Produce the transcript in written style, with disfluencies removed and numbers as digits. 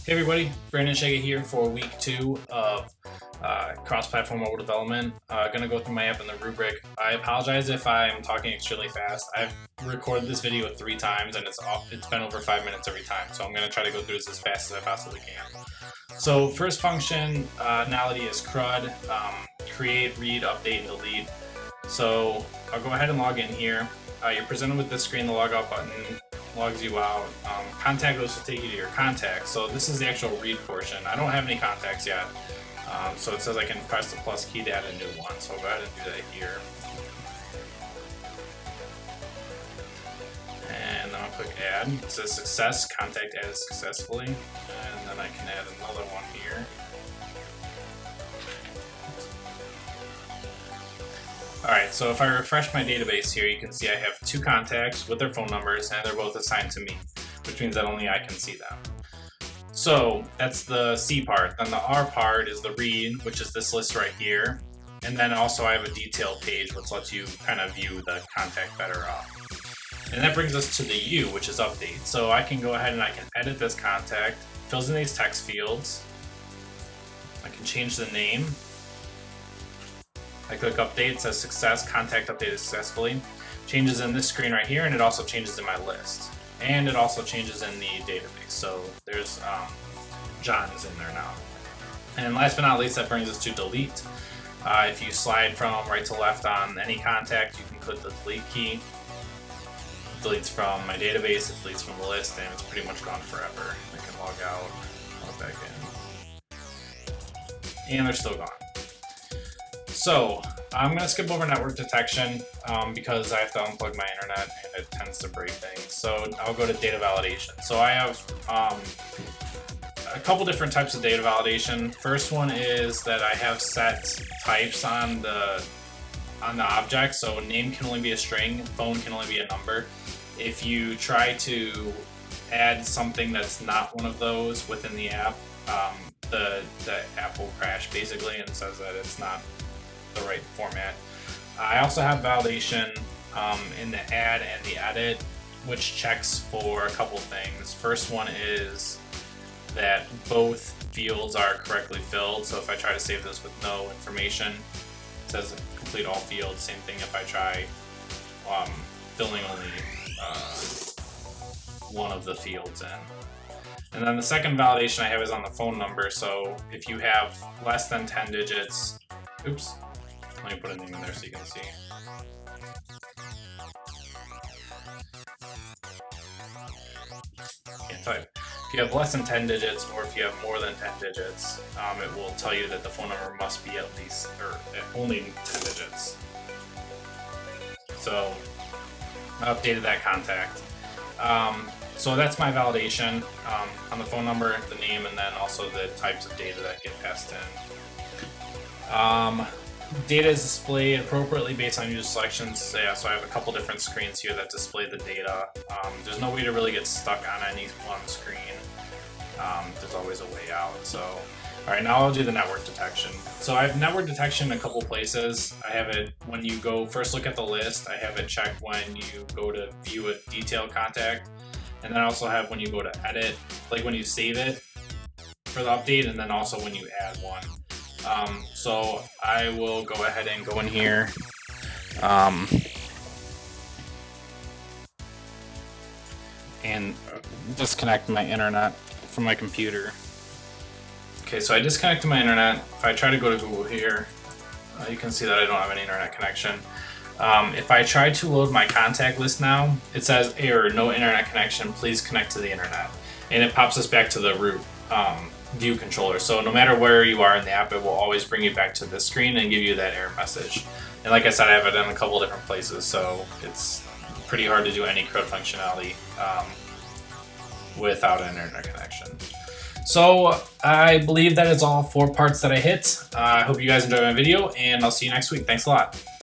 Hey everybody, Brandon Shega here for week 2 of cross-platform mobile development. Gonna go through my app in the rubric. I apologize if I'm talking extremely fast. I've recorded this video 3 times and it's been over 5 minutes every time, so I'm gonna try to go through this as fast as I possibly can. So first functionality is crud, create, read, update, and delete. So I'll go ahead and log in here. You're presented with this screen, the logout button logs you out. Contact goes to take you to your contacts. So this is the actual read portion. I don't have any contacts yet. So it says I can press the plus key to add a new one. So I'll go ahead and do that here. And then I'll click add. It says success, contact added successfully. And then I can add another one here. Alright, so if I refresh my database here, you can see I have 2 contacts with their phone numbers, and they're both assigned to me, which means that only I can see them. So that's the C part. Then the R part is the read, which is this list right here. And then also I have a detailed page, which lets you kind of view the contact better up. And that brings us to the U, which is update. So I can go ahead and I can edit this contact, fills in these text fields. I can change the name. I click update, it says success, contact updated successfully. Changes in this screen right here, and it also changes in my list. And it also changes in the database. So there's John is in there now. And last but not least, that brings us to delete. If you slide from right to left on any contact, you can click the delete key. It deletes from my database, it deletes from the list, and it's pretty much gone forever. I can log out, log back in. And they're still gone. So I'm going to skip over network detection because I have to unplug my internet and it tends to break things. So I'll go to data validation. So I have a couple different types of data validation. First one is that I have set types on the object. So name can only be a string, phone can only be a number. If you try to add something that's not one of those within the app, the app will crash basically and says that it's not the right format. I also have validation in the add and the edit, which checks for a couple things. First one is that both fields are correctly filled. So if I try to save this with no information, it says complete all fields. Same thing if I try filling only one of the fields in. And then the second validation I have is on the phone number. So if you have less than 10 digits, oops, let me put a name in there so you can see. Can't type. If you have less than 10 digits, or if you have more than 10 digits, it will tell you that the phone number must be at least, or only 10 digits. So I updated that contact. So that's my validation on the phone number, the name, and then also the types of data that get passed in. Data is displayed appropriately based on user selections. Yeah, so I have a couple different screens here that display the data. There's no way to really get stuck on any one screen. There's always a way out. So, all right, now I'll do the network detection. So I have network detection in a couple places. I have it when you go first look at the list. I have it checked when you go to view a detailed contact. And then I also have when you go to edit, like when you save it for the update, and then also when you add one. So I will go ahead and go in here. And disconnect my internet from my computer. Okay, so I disconnected my internet. If I try to go to Google here, you can see that I don't have any internet connection. If I try to load my contact list now, it says error, no internet connection, please connect to the internet. And it pops us back to the root view controller. So no matter where you are in the app, it will always bring you back to this screen and give you that error message. And like I said, I have it in a couple different places, so it's pretty hard to do any crud functionality without an internet connection. So I believe that is all 4 parts that I hit. I hope you guys enjoyed my video, and I'll see you next week. Thanks a lot.